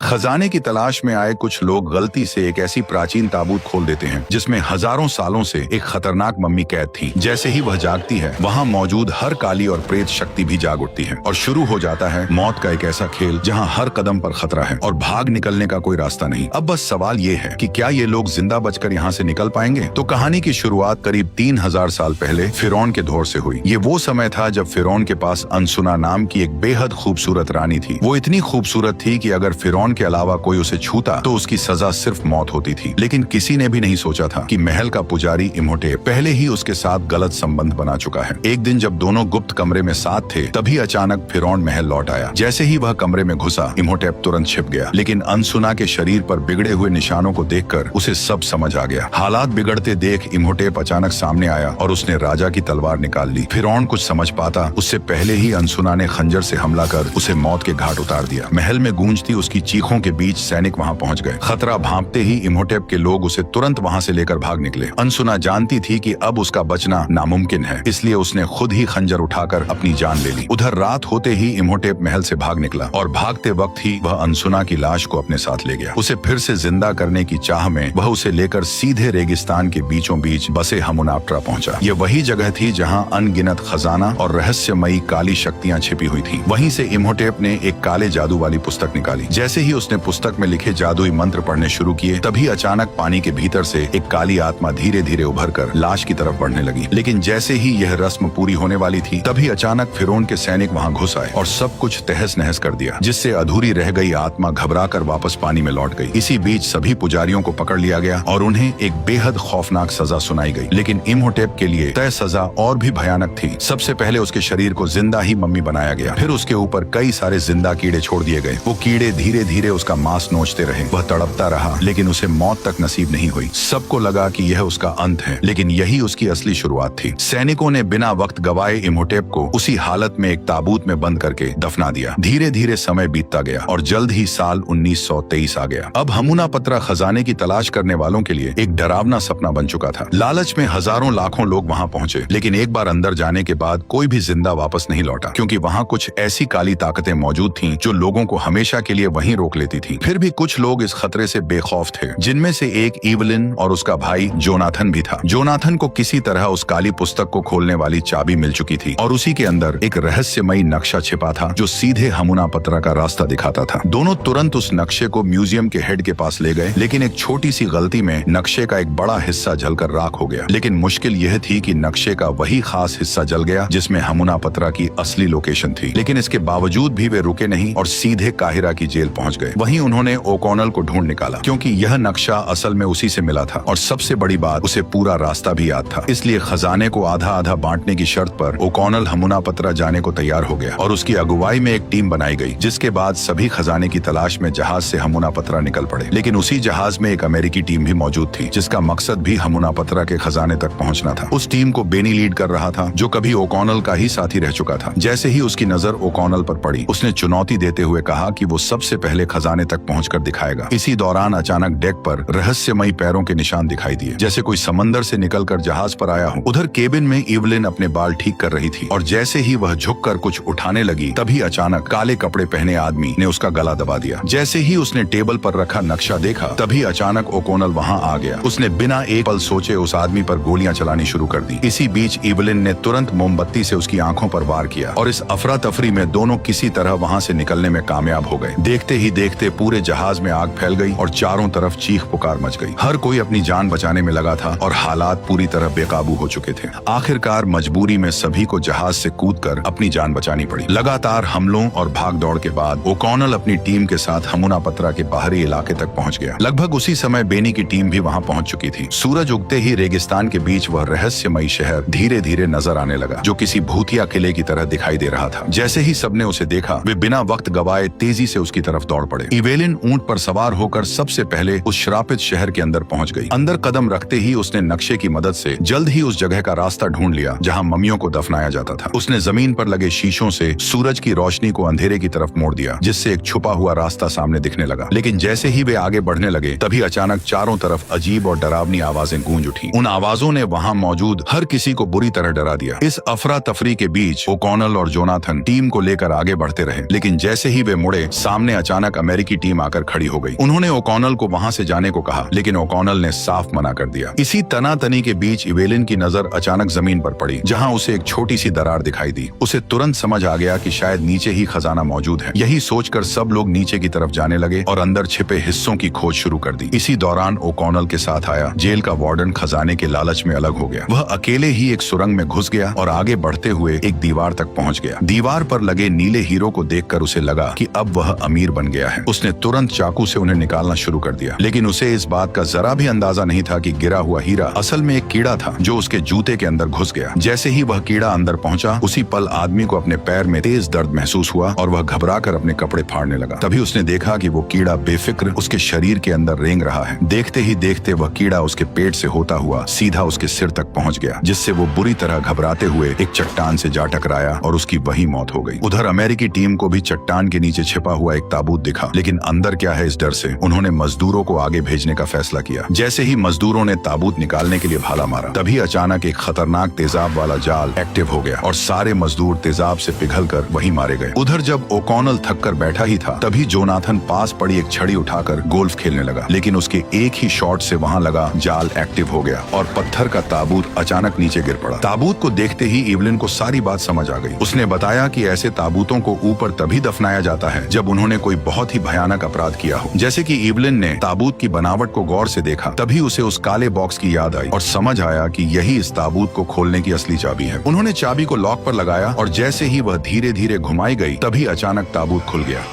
खजाने की तलाश में आए कुछ लोग गलती से एक ऐसी प्राचीन ताबूत खोल देते हैं जिसमें हजारों सालों से एक खतरनाक मम्मी कैद थी। जैसे ही वह जागती है, वहाँ मौजूद हर काली और प्रेत शक्ति भी जाग उठती है और शुरू हो जाता है मौत का एक ऐसा खेल जहाँ हर कदम पर खतरा है और भाग निकलने का कोई रास्ता नहीं। अब बस सवाल ये है कि क्या ये लोग जिंदा बचकर यहाँ से निकल पाएंगे? तो कहानी की शुरुआत करीब 3000 साल पहले फिरौन के दौर से हुई। ये वो समय था जब फिरौन के पास अनसुना नाम की एक बेहद खूबसूरत रानी थी। वो इतनी खूबसूरत थी कि अगर फिरौन के अलावा कोई उसे छूता तो उसकी सजा सिर्फ मौत होती थी। लेकिन किसी ने भी नहीं सोचा था कि महल का पुजारी इम्होटेप पहले ही उसके साथ गलत संबंध बना चुका है। एक दिन जब दोनों गुप्त कमरे में साथ थे, तभी अचानक फिरौन महल लौट आया। जैसे ही वह कमरे में घुसा, इम्होटेप तुरंत छिप गया। लेकिन अनसुना के शरीर पर बिगड़े हुए निशानों को देखकर उसे सब समझ आ गया। हालात बिगड़ते देख इम्होटेप अचानक सामने आया और उसने राजा की तलवार निकाल ली। फिरौन कुछ समझ पाता उससे पहले ही अनसुना ने खंजर से हमला कर उसे मौत के घाट उतार दिया। महल में गूंजती उसकी चीखों के बीच सैनिक वहां पहुंच गए। खतरा भांपते ही इम्होटेप के लोग उसे तुरंत वहां से लेकर भाग निकले। अनसुना जानती थी कि अब उसका बचना नामुमकिन है, इसलिए उसने खुद ही खंजर उठाकर अपनी जान ले ली। उधर रात होते ही इम्होटेप महल से भाग निकला और भागते वक्त ही वह अनसुना की लाश को अपने साथ ले गया। उसे फिर से जिंदा करने की चाह में वह उसे लेकर सीधे रेगिस्तान के बीचों बीच बसे हमुनाप्टरा पहुंचा। ये वही जगह थी जहां अनगिनत खजाना और रहस्यमयी काली शक्तियां छिपी हुई थी। वहीं से इम्होटेप ने एक काले जादू वाली पुस्तक निकाली। जैसे ही उसने पुस्तक में लिखे जादुई मंत्र पढ़ने शुरू किए, तभी अचानक पानी के भीतर से एक काली आत्मा धीरे धीरे उभरकर लाश की तरफ बढ़ने लगी। लेकिन जैसे ही यह रस्म पूरी होने वाली थी, तभी अचानक फिरौन के सैनिक वहां घुस आए और सब कुछ तहस नहस कर दिया, जिससे अधूरी रह गई आत्मा घबराकर वापस पानी में लौट गई। इसी बीच सभी पुजारियों को पकड़ लिया गया और उन्हें एक बेहद खौफनाक सजा सुनाई गई। लेकिन इम्होटेप के लिए तय सजा और भी भयानक थी। सबसे पहले उसके शरीर को जिंदा ही मम्मी बनाया गया। फिर उसके ऊपर कई सारे जिंदा कीड़े छोड़ दिए गए। वो कीड़े धीरे धीरे उसका मांस नोचते रहे। वह तड़पता रहा, लेकिन उसे मौत तक नसीब नहीं हुई। सबको लगा कि यह उसका अंत है, लेकिन यही उसकी असली शुरुआत थी। सैनिकों ने बिना वक्त गवाए इम्होटेप को उसी हालत में एक ताबूत में बंद करके दफना दिया। धीरे धीरे समय बीतता गया और जल्द ही साल 1923 आ गया। अब हमुनापत्रा खजाने की तलाश करने वालों के लिए एक डरावना सपना बन चुका था। लालच में हजारों लाखों लोग वहां पहुंचे, लेकिन एक बार अंदर जाने के बाद कोई भी जिंदा वापस नहीं लौटा, क्योंकि वहां कुछ ऐसी काली ताकतें मौजूद थीं जो लोगों को हमेशा के लिए वहीं रोक लेती थी। फिर भी कुछ लोग इस खतरे से बेखौफ थे, जिनमें से एक इवलिन और उसका भाई जोनाथन भी था। जोनाथन को किसी तरह उस काली पुस्तक को खोलने वाली चाबी मिल चुकी थी और उसी के अंदर एक रहस्यमयी नक्शा छिपा था जो सीधे हमुनापत्रा का रास्ता दिखाता था। दोनों तुरंत उस नक्शे को म्यूजियम के हेड के पास ले गए, लेकिन एक छोटी सी गलती में नक्शे का एक बड़ा हिस्सा जलकर राख हो गया। लेकिन मुश्किल यह थी कि नक्शे का वही खास हिस्सा जल गया जिसमें हमुनापत्रा की असली लोकेशन थी। लेकिन इसके बावजूद भी वे रुके नहीं और सीधे काहिरा की जेल पहुंच गए। वहीं उन्होंने ओकॉनल को ढूंढ निकाला, क्योंकि यह नक्शा असल में उसी से मिला था और सबसे बड़ी बात, उसे पूरा रास्ता भी याद था। इसलिए खजाने को आधा आधा बांटने की शर्त पर ओकॉनल हमुनापत्रा जाने को तैयार हो गया और उसकी अगुवाई में एक टीम बनाई गई, जिसके बाद सभी खजाने की तलाश में जहाज से हमुनापत्रा निकल पड़े। लेकिन उसी जहाज में एक अमेरिकी टीम भी मौजूद थी, जिसका मकसद भी हमुनापत्रा के खजाने तक पहुंचना था। उस टीम को बेनी लीड कर रहा था, जो कभी ओकॉनल का ही साथी रह चुका था। जैसे ही उसकी नजर ओकॉनल पर पड़ी, उसने चुनौती देते हुए कहा कि वो सबसे पहले खजाने तक पहुंचकर दिखाएगा। इसी दौरान अचानक डेक पर रहस्यमयी पैरों के निशान दिखाई दिए, जैसे कोई समंदर से निकलकर जहाज पर आया हो। उधर केबिन में इवलिन अपने बाल ठीक कर रही थी और जैसे ही वह झुककर कुछ उठाने लगी, तभी अचानक काले कपड़े पहने आदमी ने उसका गला दबा दिया। जैसे ही उसने टेबल पर रखा नक्शा देखा, तभी अचानक ओकॉनल वहां आ गया। उसने बिना एक पल सोचे उस आदमी पर गोलियां चलानी शुरू कर दी। इसी बीच इवलिन ने तुरंत मोमबत्ती से उसकी आंखों पर वार किया और इस अफरा तफरी में दोनों किसी तरह वहां से निकलने में कामयाब हो गए। देखते ही देखते पूरे जहाज में आग फैल गई और चारों तरफ चीख पुकार मच गई। हर कोई अपनी जान बचाने में लगा था और हालात पूरी तरह बेकाबू हो चुके थे। आखिरकार मजबूरी में सभी को जहाज से कूदकर अपनी जान बचानी पड़ी। लगातार हमलों और भाग दौड़ के बाद ओकॉनल अपनी टीम के साथ हमुनापत्रा के बाहरी इलाके तक पहुंच गया। लगभग उसी समय बेनी की टीम भी वहां पहुंच चुकी थी। सूरज उगते ही रेगिस्तान के बीच वह रहस्यमयी शहर धीरे धीरे नजर आने लगा, जो किसी भूतिया किले की तरह दिखाई दे रहा था। जैसे ही सबने उसे देखा, वे बिना वक्त गवाए तेजी से उसकी तरफ दौड़ पड़े। इवेलिन ऊंट पर सवार होकर सबसे पहले उस श्रापित शहर के अंदर पहुंच गई। अंदर कदम रखते ही उसने नक्शे की मदद से जल्द ही उस जगह का रास्ता ढूंढ लिया जहां मम्मियों को दफनाया जाता था। उसने जमीन पर लगे शीशों से सूरज की रोशनी को अंधेरे की तरफ मोड़ दिया, जिससे एक छुपा हुआ रास्ता सामने दिखने लगा। लेकिन जैसे ही वे आगे बढ़ने लगे, तभी अचानक चारों तरफ अजीब और डरावनी आवाजें गूंज उठी। उन आवाजों ने वहां मौजूद हर किसी को बुरी तरह डरा दिया। इस अफरा तफरी के बीच ओकॉनल और जोनाथन टीम को लेकर आगे बढ़ते रहे, लेकिन जैसे ही वे मुड़े, सामने अचानक अचानक अमेरिकी टीम आकर खड़ी हो गई। उन्होंने ओकॉनल को वहां से जाने को कहा, लेकिन ओकॉनल ने साफ मना कर दिया। इसी तनातनी के बीच इवेलिन की नजर अचानक जमीन पर पड़ी, जहां उसे एक छोटी सी दरार दिखाई दी। उसे तुरंत समझ आ गया कि शायद नीचे ही खजाना मौजूद है। यही सोचकर सब लोग नीचे की तरफ जाने लगे और अंदर छिपे हिस्सों की खोज शुरू कर दी। इसी दौरान ओकॉनल के साथ आया जेल का वार्डन खजाने के लालच में अलग हो गया। वह अकेले ही एक सुरंग में घुस गया और आगे बढ़ते हुए एक दीवार तक पहुंच गया। दीवार पर लगे नीले हीरो को देखकर उसे लगा कि अब वह अमीर बन गया है। उसने तुरंत चाकू से उन्हें निकालना शुरू कर दिया, लेकिन उसे इस बात का जरा भी अंदाजा नहीं था कि गिरा हुआ हीरा असल में एक कीड़ा था जो उसके जूते के अंदर घुस गया। जैसे ही वह कीड़ा अंदर पहुंचा, उसी पल आदमी को अपने पैर में तेज दर्द महसूस हुआ और वह घबराकर अपने कपड़े फाड़ने लगा। तभी उसने देखा कि वो कीड़ा बेफिक्र उसके शरीर के अंदर रेंग रहा है। देखते ही देखते वह कीड़ा उसके पेट से होता हुआ सीधा उसके सिर तक पहुंच गया, जिससे वो बुरी तरह घबराते हुए एक चट्टान से जा टकराया और उसकी वही मौत हो गई। उधर अमेरिकी टीम को भी चट्टान के नीचे छिपा हुआ एक ताबूत दिखा, लेकिन अंदर क्या है इस डर से उन्होंने मजदूरों को आगे भेजने का फैसला किया। जैसे ही मजदूरों ने ताबूत निकालने के लिए भाला मारा, तभी अचानक एक खतरनाक तेजाब वाला जाल एक्टिव हो गया और सारे मजदूर तेजाब से पिघलकर वहीं मारे गए। उधर जब ओकॉनल थक कर बैठा ही था, तभी जोनाथन पास पड़ी एक छड़ी उठाकर गोल्फ खेलने लगा, लेकिन उसके एक ही शॉट से वहां लगा जाल एक्टिव हो गया और पत्थर का ताबूत अचानक नीचे गिर पड़ा। ताबूत को देखते ही इवलिन को सारी बात समझ आ गई। उसने बताया कि ऐसे ताबूतों को ऊपर तभी दफनाया जाता है जब उन्होंने कोई बहुत ही भयानक अपराध किया हो। जैसे कि इवलिन ने ताबूत की बनावट को गौर से देखा, तभी उसे उस काले बॉक्स की याद आई और समझ आया कि यही इस ताबूत को खोलने की असली चाबी है। उन्होंने चाबी को लॉक पर लगाया और जैसे ही वह धीरे धीरे घुमाई गई, तभी अचानक ताबूत खुल गया।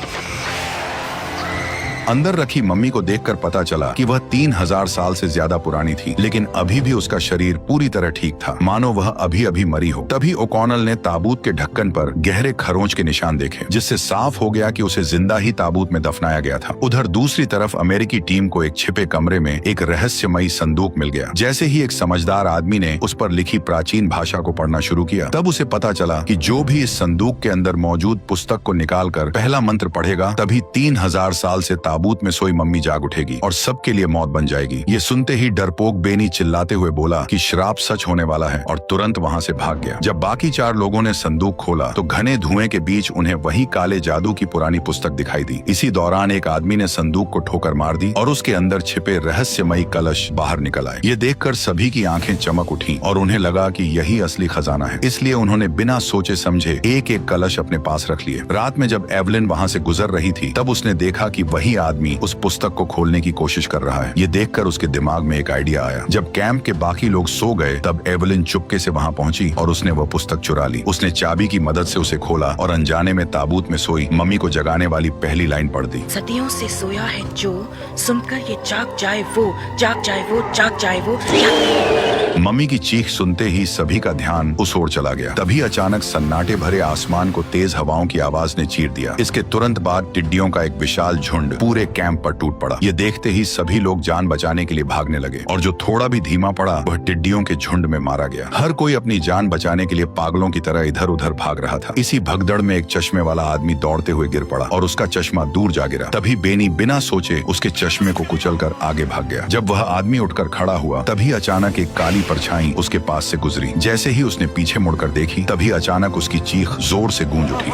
अंदर रखी मम्मी को देखकर पता चला कि वह 3000 साल से ज्यादा पुरानी थी, लेकिन अभी भी उसका शरीर पूरी तरह ठीक था, मानो वह अभी अभी मरी हो। तभी ओकॉनल ने ताबूत के ढक्कन पर गहरे खरोंच के निशान देखे, जिससे साफ हो गया कि उसे जिंदा ही ताबूत में दफनाया गया था। उधर दूसरी तरफ अमेरिकी टीम को एक छिपे कमरे में एक रहस्यमयी संदूक मिल गया। जैसे ही एक समझदार आदमी ने उस पर लिखी प्राचीन भाषा को पढ़ना शुरू किया, तब उसे पता चला कि जो भी इस संदूक के अंदर मौजूद पुस्तक को निकालकर पहला मंत्र पढ़ेगा, तभी 3000 साल से ताबूत में सोई मम्मी जाग उठेगी और सबके लिए मौत बन जाएगी। ये सुनते ही डरपोक बेनी चिल्लाते हुए बोला कि श्राप सच होने वाला है और तुरंत वहां से भाग गया। जब बाकी 4 लोगों ने संदूक खोला, तो घने धुएं के बीच उन्हें वही काले जादू की पुरानी पुस्तक दिखाई दी। इसी दौरान एक आदमी ने संदूक को ठोकर मार दी और उसके अंदर छिपे रहस्यमयी कलश बाहर निकल आए। ये देखकर सभी की आंखें चमक उठी और उन्हें लगा कि यही असली खजाना है। इसलिए उन्होंने बिना सोचे समझे एक एक कलश अपने पास रख लिए। रात में जब एवलिन वहां से गुजर रही थी, तब उसने देखा कि वही आदमी उस पुस्तक को खोलने की कोशिश कर रहा है। ये देखकर उसके दिमाग में एक आइडिया आया। जब कैंप के बाकी लोग सो गए, तब एवलिन चुपके से वहां पहुंची और उसने वह पुस्तक चुरा ली। उसने चाबी की मदद से उसे खोला और अनजाने में ताबूत में सोई मम्मी को जगाने वाली पहली लाइन पढ़ दी। सदियों से सोया है जो, सुनकर ये जाग जाए वो, जाग जाए वो, जाग जाए वो। मम्मी की चीख सुनते ही सभी का ध्यान उस ओर चला गया। तभी अचानक सन्नाटे भरे आसमान को तेज हवाओं की आवाज ने चीर दिया। इसके तुरंत बाद टिड्डियों का एक विशाल झुंड पूरे कैंप पर टूट पड़ा। ये देखते ही सभी लोग जान बचाने के लिए भागने लगे और जो थोड़ा भी धीमा पड़ा, वह टिड्डियों के झुंड में मारा गया। हर कोई अपनी जान बचाने के लिए पागलों की तरह इधर उधर भाग रहा था। इसी भगदड़ में एक चश्मे वाला आदमी दौड़ते हुए गिर पड़ा और उसका चश्मा दूर जा गिरा। तभी बेनी बिना सोचे उसके चश्मे को कुचलकर आगे भाग गया। जब वह आदमी उठकर खड़ा हुआ, तभी अचानक एक काली परछाई उसके पास से गुजरी। जैसे ही उसने पीछे मुड़कर देखी, तभी अचानक उसकी चीख जोर से गूंज उठी।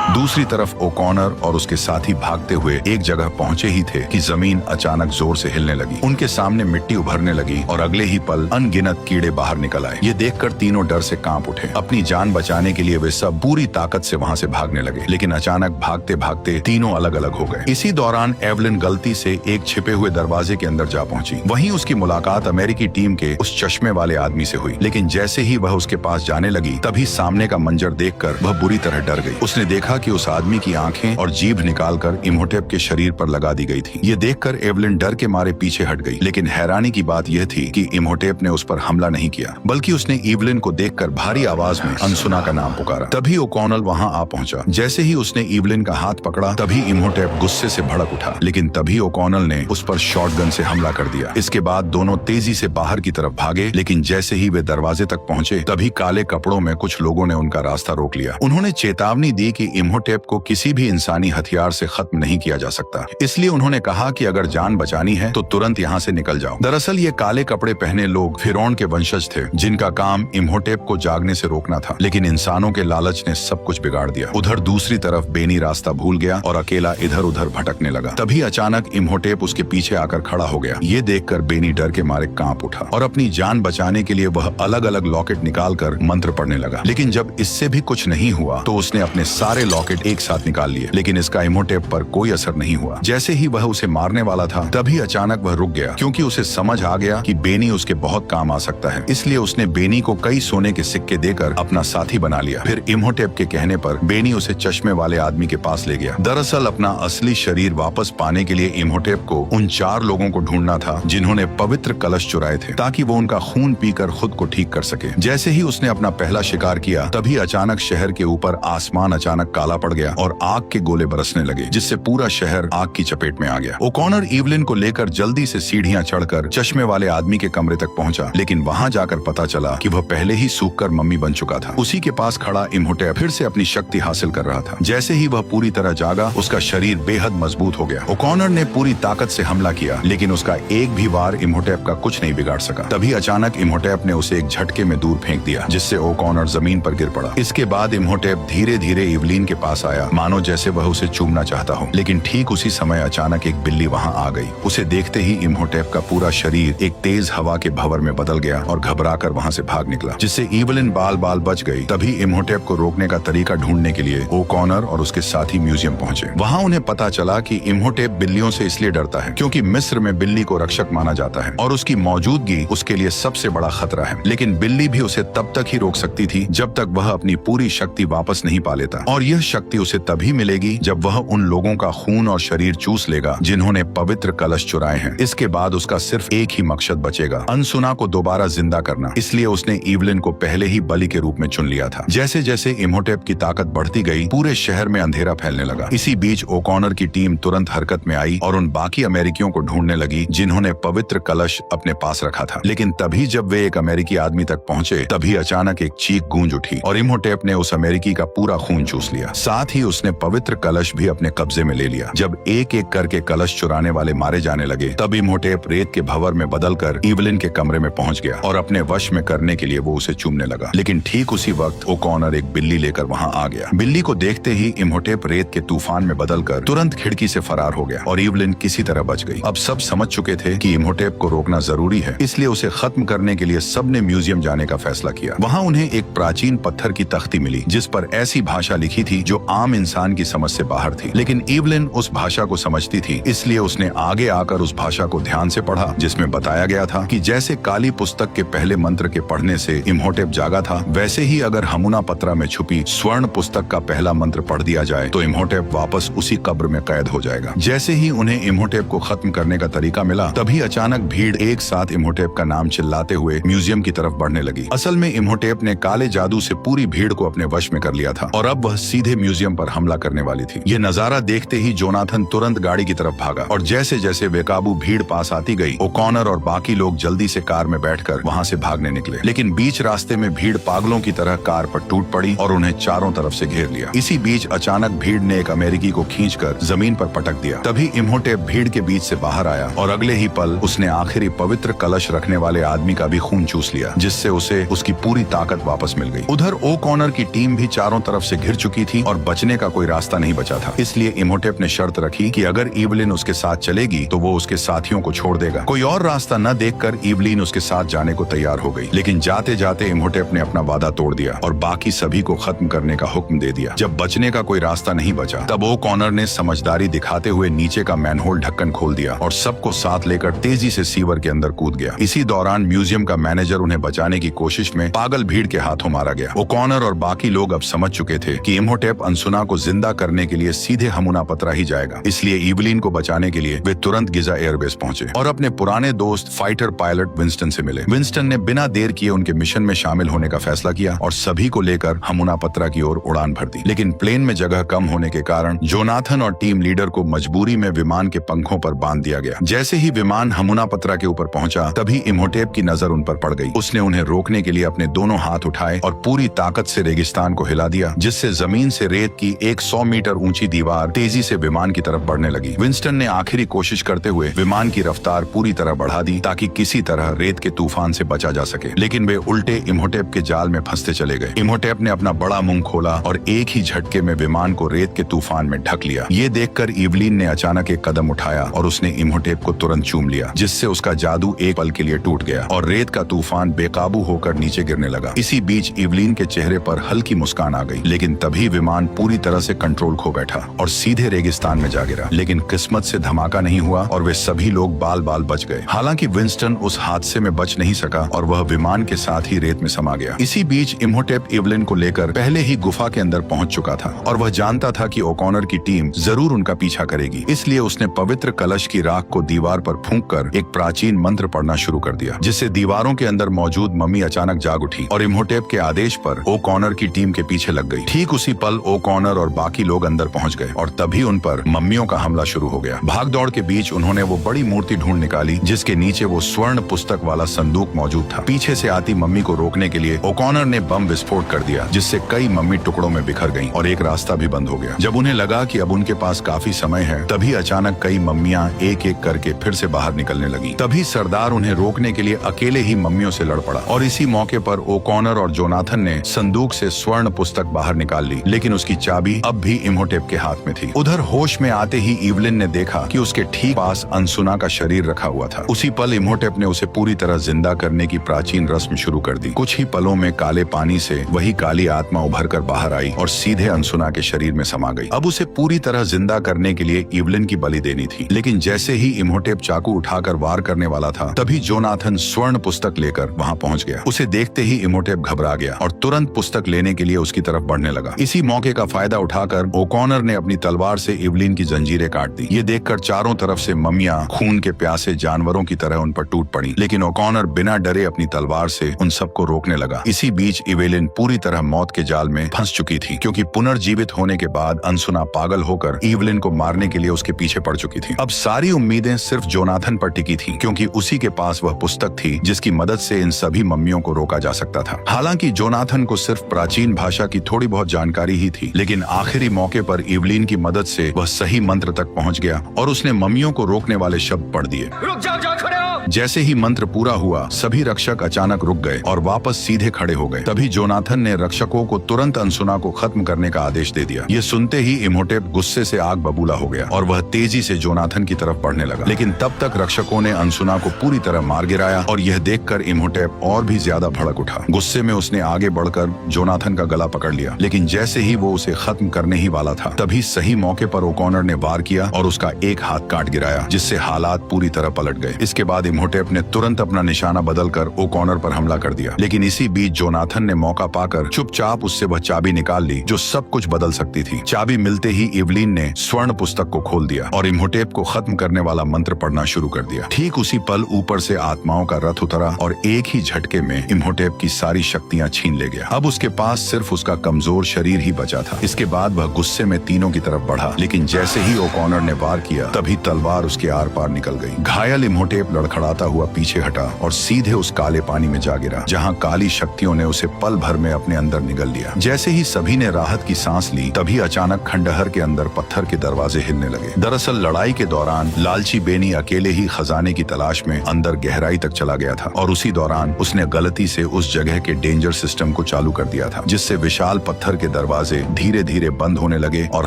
दूसरी तरफ ओकॉनर और उसके साथी भागते हुए एक जगह पहुंचे ही थे कि जमीन अचानक जोर से हिलने लगी। उनके सामने मिट्टी उभरने लगी और अगले ही पल अनगिनत कीड़े बाहर निकल आए। ये देखकर तीनों डर से कांप उठे। अपनी जान बचाने के लिए वे सब पूरी ताकत से वहां से भागने लगे, लेकिन अचानक भागते भागते तीनों अलग अलग हो गए। इसी दौरान एवलिन गलती से एक छिपे हुए दरवाजे के अंदर जा पहुंची। वहीं उसकी मुलाकात अमेरिकी टीम के उस चश्मे वाले आदमी से हुई, लेकिन जैसे ही वह उसके पास जाने लगी, तभी सामने का मंजर देखकर वह बुरी तरह डर गई। उसने देखा कि उस आदमी की आंखें और जीभ निकालकर इम्होटेप के शरीर पर लगा दी गई थी। ये देखकर एवलिन डर के मारे पीछे हट गई, लेकिन हैरानी की बात यह थी कि इम्होटेप ने उस पर हमला नहीं किया, बल्कि उसने इवलिन को देखकर भारी आवाज में अनसुना का नाम पुकारा। तभी ओकॉनल वहां आ पहुंचा। जैसे ही उसने इवलिन का हाथ पकड़ा, तभी इम्होटेप गुस्से से भड़क उठा, लेकिन तभी ओकॉनल ने उस पर शॉटगन से हमला कर दिया। इसके बाद दोनों तेजी से बाहर की तरफ भागे, लेकिन जैसे ही वे दरवाजे तक पहुंचे, तभी काले कपड़ों में कुछ लोगों ने उनका रास्ता रोक लिया। उन्होंने चेतावनी दी कि इम्होटेप को किसी भी इंसानी हथियार से खत्म नहीं किया जा सकता। इसलिए उन्होंने कहा कि अगर जान बचानी है तो तुरंत यहाँ से निकल जाओ। दरअसल ये काले कपड़े पहने लोग फिरौन के वंशज थे, जिनका काम इम्होटेप को जागने से रोकना था, लेकिन इंसानों के लालच ने सब कुछ बिगाड़ दिया। उधर दूसरी तरफ बेनी रास्ता भूल गया और अकेला इधर उधर भटकने लगा। तभी अचानक इम्होटेप उसके पीछे आकर खड़ा हो गया। ये देखकर बेनी डर के मारे कांप उठा और अपनी जान बचाने के लिए वह अलग अलग लॉकेट निकालकर मंत्र पढ़ने लगा। लेकिन जब इससे भी कुछ नहीं हुआ तो उसने अपने सारे लॉकेट एक साथ निकाल लिए, लेकिन इसका इम्होटेप पर कोई असर नहीं हुआ। जैसे ही वह उसे मारने वाला था तभी अचानक वह रुक गया, क्योंकि उसे समझ आ गया कि बेनी उसके बहुत काम आ सकता है। इसलिए उसने बेनी को कई सोने के सिक्के देकर अपना साथी बना लिया। फिर इम्होटेप के कहने पर बेनी उसे चश्मे वाले आदमी के पास ले गया। दरअसल अपना असली शरीर वापस पाने के लिए इम्होटेप को उन 4 लोगों को ढूंढना था जिन्होंने पवित्र कलश चुराए थे, ताकि वो उनका खून पीकर खुद को ठीक कर सके। जैसे ही उसने अपना पहला शिकार किया तभी अचानक शहर के ऊपर आसमान अचानक काला पड़ गया और आग के गोले बरसने लगे, जिससे पूरा शहर आग की चपेट में आ गया। ओकॉनर ईवलिन को लेकर जल्दी से सीढ़ियां चढ़कर चश्मे वाले आदमी के कमरे तक पहुंचा, लेकिन वहां जाकर पता चला कि वह पहले ही सूखकर मम्मी बन चुका था। उसी के पास खड़ा इम्होटेप फिर से अपनी शक्ति हासिल कर रहा था। जैसे ही वह पूरी तरह जागा, उसका शरीर बेहद मजबूत हो गया। ओकॉनर ने पूरी ताकत से हमला किया, लेकिन उसका एक भी वार इम्होटेप का कुछ नहीं बिगाड़ सका। तभी अचानक इम्होटेप ने उसे एक झटके में दूर फेंक दिया, जिससे ओकॉनर जमीन पर गिर पड़ा। इसके बाद इम्होटेप धीरे धीरे इवलीन के पास आया, मानो जैसे वह उसे चूमना चाहता हो। लेकिन ठीक उसी समय अचानक एक बिल्ली वहां आ गई। उसे देखते ही इम्होटेप का पूरा शरीर एक तेज हवा के भंवर में बदल गया और घबराकर वहां से भाग निकला, जिससे इवलिन बाल बाल बच गई। तभी इम्होटेप को रोकने का तरीका ढूंढने के लिए ओकॉनर और उसके साथी म्यूजियम पहुंचे। वहां उन्हें पता चला कि इम्होटेप बिल्लियों से इसलिए डरता है क्योंकि मिस्र में बिल्ली को रक्षक माना जाता है और उसकी मौजूदगी उसके लिए सबसे बड़ा खतरा है। लेकिन बिल्ली भी उसे तब तक ही रोक सकती थी जब तक वह अपनी पूरी शक्ति वापस नहीं पा लेता, और यह शक्ति उसे तभी मिलेगी जब वह उन लोगों का खून और शरीर चूस लेगा जिन्होंने पवित्र कलश चुराए हैं। इसके बाद उसका सिर्फ एक ही मकसद बचेगा, अनसुना को दोबारा जिंदा करना। इसलिए उसने इवलिन को पहले ही बलि के रूप में चुन लिया था। जैसे जैसे इम्होटेप की ताकत बढ़ती गई, पूरे शहर में अंधेरा फैलने लगा। इसी बीच ओकॉनर की टीम तुरंत हरकत में आई और उन बाकी अमेरिकियों को ढूंढने लगी जिन्होंने पवित्र कलश अपने पास रखा था। लेकिन तभी जब वे एक अमेरिकी आदमी तक पहुंचे, तभी अचानक एक चीख गूंज उठी और इम्होटेप ने उस अमेरिकी का पूरा खून चूस लिया। साथ ही उसने पवित्र कलश भी अपने कब्जे में ले लिया। जब एक एक करके कलश चुराने वाले मारे जाने लगे, तब इम्होटेप रेत के भंवर में बदलकर इवलिन के कमरे में पहुंच गया और अपने वश में करने के लिए वो उसे चूमने लगा। लेकिन ठीक उसी वक्त ओकॉनर एक बिल्ली लेकर वहां आ गया। बिल्ली को देखते ही इम्होटेप रेत के तूफान में बदलकर तुरंत खिड़की से फरार हो गया और इवलिन किसी तरह बच गई। अब सब समझ चुके थे कि इम्होटेप को रोकना जरूरी है, इसलिए उसे खत्म करने के लिए सबने म्यूजियम जाने का फैसला किया। वहां उन्हें एक प्राचीन पत्थर की तख्ती मिली जिस पर ऐसी भाषा लिखी थी जो आम इंसान की समझ से बाहर थी, लेकिन इवलिन उस भाषा को समझती थी। इसलिए उसने आगे आकर उस भाषा को ध्यान से पढ़ा, जिसमें बताया गया था कि जैसे काली पुस्तक के पहले मंत्र के पढ़ने से इम्होटेप जागा था, वैसे ही अगर हमुना पत्रा में छुपी स्वर्ण पुस्तक का पहला मंत्र पढ़ दिया जाए तो इम्होटेप वापस उसी कब्र में कैद हो जाएगा। जैसे ही उन्हें इम्होटेप को खत्म करने का तरीका मिला, तभी अचानक भीड़ एक साथ इम्होटेप का नाम चिल्लाते हुए म्यूजियम की तरफ बढ़ने लगी। असल में इम्होटेप ने काले जादू से पूरी भीड़ को अपने वश में कर लिया था और अब वह सीधे म्यूजियम पर हमला करने वाली थी। ये नजारा देखते ही जोनाथन तुरंत गाड़ी की तरफ भागा और जैसे जैसे बेकाबू भीड़ पास आती गई, ओकॉनर और बाकी लोग जल्दी से कार में बैठकर वहां से भागने निकले। लेकिन बीच रास्ते में भीड़ पागलों की तरह कार पर टूट पड़ी और उन्हें चारों तरफ से घेर लिया। इसी बीच अचानक भीड़ ने एक अमेरिकी को खींचकर जमीन पर पटक दिया। तभी इम्होटेप भीड़ के बीच से बाहर आया और अगले ही पल उसने आखिरी पवित्र कलश रखने वाले आदमी का भी खून चूस लिया, जिससे उसे उसकी पूरी ताकत वापस मिल गई। उधर ओकॉनर की टीम भी चारों तरफ से घिर चुकी थी और बचने का कोई रास्ता नहीं बचा था। इसलिए इम्होटेप ने शर्त रखी कि अगर इवलिन उसके साथ चलेगी तो वो उसके साथियों को छोड़ देगा। कोई और रास्ता न देखकर इवलिन उसके साथ जाने को तैयार हो गई, लेकिन जाते जाते इम्होटेप ने अपना वादा तोड़ दिया और बाकी सभी को खत्म करने का हुक्म दे दिया। जब बचने का कोई रास्ता नहीं बचा, तब ओकॉनर ने समझदारी दिखाते हुए नीचे का मैनहोल ढक्कन खोल दिया और सबको साथ लेकर तेजी से सीवर के अंदर कूद गया। इसी दौरान म्यूजियम का मैनेजर उन्हें बचाने की कोशिश में पागल भीड़ के हाथों मारा गया। ओकॉनर और बाकी लोग अब समझ चुके थे कि इम्होटेप अनसुना को जिंदा करने के लिए सीधे हमुना पत्रा ही जाएगा। इसलिए इवलिन को बचाने के लिए वे तुरंत गिजा एयरबेस पहुंचे और अपने पुराने दोस्त फाइटर पायलट विंस्टन से मिले। विंस्टन ने बिना देर किए उनके मिशन में शामिल होने का फैसला किया और सभी को लेकर हमुना पत्रा की ओर उड़ान भर दी। लेकिन प्लेन में जगह कम होने के कारण जोनाथन और टीम लीडर को मजबूरी में विमान के पंखों पर बांध दिया गया। जैसे ही विमान हमुना पत्रा के ऊपर पहुंचा, तभी इम्होटेप की नजर उन पर पड़ गई। उसने उन्हें रोकने के लिए अपने दोनों हाथ उठाए और पूरी ताकत से रेगिस्तान को हिला दिया, जिससे जमीन से रेत की एक 100 मीटर ऊंची दीवार तेजी से विमान की तरफ बढ़ने लगी। विंस्टन ने आखिरी कोशिश करते हुए विमान की रफ्तार पूरी तरह बढ़ा दी ताकि किसी तरह रेत के तूफान से बचा जा सके, लेकिन वे उल्टे इम्होटेप के जाल में फंसते चले गए। इम्होटेप ने अपना बड़ा मुंह खोला और एक ही झटके में विमान को रेत के तूफान में ढक लिया। ये देखकर इवलीन ने अचानक एक कदम उठाया और उसने इम्होटेप को तुरंत चूम लिया, जिससे उसका जादू एक पल के लिए टूट गया और रेत का तूफान बेकाबू होकर नीचे गिरने लगा। इसी बीच इवलीन के चेहरे पर हल्की मुस्कान आ गई, लेकिन तभी विमान पूरी तरह से कंट्रोल खो बैठा और सीधे रेगिस्तान में जा गिरा। लेकिन किस्मत से धमाका नहीं हुआ और वे सभी लोग बाल बाल बच गए। हालांकि विंस्टन उस हादसे में बच नहीं सका और वह विमान के साथ ही रेत में समा गया। इसी बीच इम्होटेप इवलिन को लेकर पहले ही गुफा के अंदर पहुंच चुका था और वह जानता था कि ओकॉनर की टीम जरूर उनका पीछा करेगी। इसलिए उसने पवित्र कलश की राख को दीवार पर फूंककर एक प्राचीन मंत्र पढ़ना शुरू कर दिया, जिससे दीवारों के अंदर मौजूद मम्मी अचानक जाग उठी और इम्होटेप के आदेश पर ओकॉनर की टीम के पीछे लग गई। ठीक उसी पल ओकॉनर और बाकी लोग अंदर पहुंच गए और तभी उन पर मम्मियों का हमला शुरू हो गया। भाग दौड़ के बीच उन्होंने वो बड़ी मूर्ति ढूंढ निकाली जिसके नीचे वो स्वर्ण पुस्तक वाला संदूक मौजूद था। पीछे से आती मम्मी को रोकने के लिए ओकॉनर ने बम विस्फोट कर दिया, जिससे कई मम्मी टुकड़ों में बिखर गईं और एक रास्ता भी बंद हो गया। जब उन्हें लगा कि अब उनके पास काफी समय है, तभी अचानक कई मम्मियां एक एक करके फिर से बाहर निकलने लगी। तभी सरदार उन्हें रोकने के लिए अकेले ही मम्मियों से लड़ पड़ा और इसी मौके पर ओकॉनर और जोनाथन ने संदूक से स्वर्ण पुस्तक बाहर निकाल ली, लेकिन उसकी चाबी अब भी इम्होटेप के हाथ में थी। उधर होश में आते ही इवलिन ने देखा कि उसके ठीक पास अनसुना का शरीर रखा हुआ था। उसी पल इम्होटेप ने उसे पूरी तरह जिंदा करने की प्राचीन रस्म शुरू कर दी। कुछ ही पलों में काले पानी से वही काली आत्मा उभर कर बाहर आई और सीधे अनसुना के शरीर में समा गई। अब उसे पूरी तरह जिंदा करने के लिए इवलिन की बलि देनी थी, लेकिन जैसे ही इम्होटेप चाकू उठाकर वार करने वाला था, तभी जोनाथन स्वर्ण पुस्तक लेकर वहां पहुंच गया। उसे देखते ही इम्होटेप घबरा गया और तुरंत पुस्तक लेने के लिए उसकी तरफ बढ़ने लगा। इसी मौके का फायदा उठाकर ओकॉनर ने अपनी तलवार से इवलिन की जंजीरें काट दी। ये देखकर चारों तरफ से मम्मियां खून के प्यासे जानवरों की तरह उन पर टूट पड़ी, लेकिन ओकॉनर बिना डरे अपनी तलवार से उन सबको रोकने लगा। इसी बीच इवेलिन पूरी तरह मौत के जाल में फंस चुकी थी, क्योंकि पुनर्जीवित होने के बाद अनसुना पागल होकर इवलिन को मारने के लिए उसके पीछे पड़ चुकी थी। अब सारी उम्मीदें सिर्फ जोनाथन पर टिकी थी, क्योंकि उसी के पास वह पुस्तक थी जिसकी मदद से इन सभी मम्मियों को रोका जा सकता था। हालांकि जोनाथन को सिर्फ प्राचीन भाषा की थोड़ी बहुत जानकारी ही थी, लेकिन आखिरी मौके पर इवलिन की मदद से वह सही मंत्र तक पहुंच गया और उसने मम्मियों को रोकने वाले शब्द पढ़ दिए। रुक जाओ, खड़े हो। जैसे ही मंत्र पूरा हुआ, सभी रक्षक अचानक रुक गए और वापस सीधे खड़े हो गए। तभी जोनाथन ने रक्षकों को तुरंत अनसुना को खत्म करने का आदेश दे दिया। ये सुनते ही इम्होटेप गुस्से से आग बबूला हो गया और वह तेजी से जोनाथन की तरफ बढ़ने लगा, लेकिन तब तक रक्षकों ने अनसुना को पूरी तरह मार गिराया और यह देखकर इम्होटेप और भी ज्यादा भड़क उठा। गुस्से में उसने आगे बढ़कर जोनाथन का गला पकड़ लिया, लेकिन जैसे ही वो उसे खत्म करने ही वाला था, तभी सही मौके पर ओकॉनर ने वार किया और उसका एक हाथ काट गिराया, जिससे हालात पूरी तरह पलट गए। इसके बाद इम्होटेप ने तुरंत अपना निशाना बदलकर ओकॉनर पर हमला कर दिया, लेकिन इसी बीच जोनाथन ने मौका पाकर चुपचाप उससे वह चाबी निकाल ली जो सब कुछ बदल सकती थी। चाबी मिलते ही इवलिन ने स्वर्ण पुस्तक को खोल दिया और इम्होटेप को खत्म करने वाला मंत्र पढ़ना शुरू कर दिया। ठीक उसी पल ऊपर से आत्माओं का रथ उतरा और एक ही झटके में इम्होटेप की सारी शक्तियां छीन ले गया। अब उसके पास सिर्फ उसका कमजोर शरीर ही बचा था। इसके बाद वह गुस्से में तीनों की तरफ बढ़ा, लेकिन जैसे ही ओकॉनर ने वार किया, तभी तलवार उसके आर पार निकल गई। घायल इम्होटेप लड़खड़ाता हुआ पीछे हटा और सीधे उस काले पानी में जा गिरा, जहां काली शक्तियों ने उसे पल भर में अपने अंदर निगल लिया। जैसे ही सभी ने राहत की सांस ली, तभी अचानक खंडहर के अंदर पत्थर के दरवाजे हिलने लगे। दरअसल लड़ाई के दौरान लालची बेनी अकेले ही खजाने की तलाश में अंदर गहराई तक चला गया था और उसी दौरान उसने गलती से उस जगह के डेंजर सिस्टम को चालू कर दिया था, जिससे विशाल पत्थर के दरवाजे धीरे धीरे बंद होने लगे और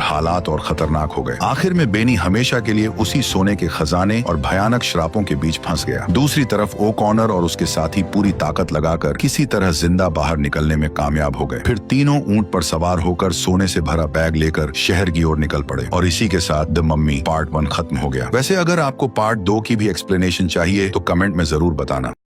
हालात और खतरनाक हो गए। आखिर में बेनी हमेशा के लिए उसी सोने के खजाने और भयानक श्रापों के बीच फंस गया। दूसरी तरफ ओकॉनर और उसके साथी पूरी ताकत लगाकर किसी तरह जिंदा बाहर निकलने में कामयाब हो गए। फिर तीनों ऊंट पर सवार होकर सोने से भरा बैग लेकर शहर की ओर निकल पड़े और इसी के साथ द मम्मी पार्ट 1 खत्म हो गया। वैसे अगर आपको पार्ट 2 की भी एक्सप्लेनेशन चाहिए तो कमेंट में जरूर बताना।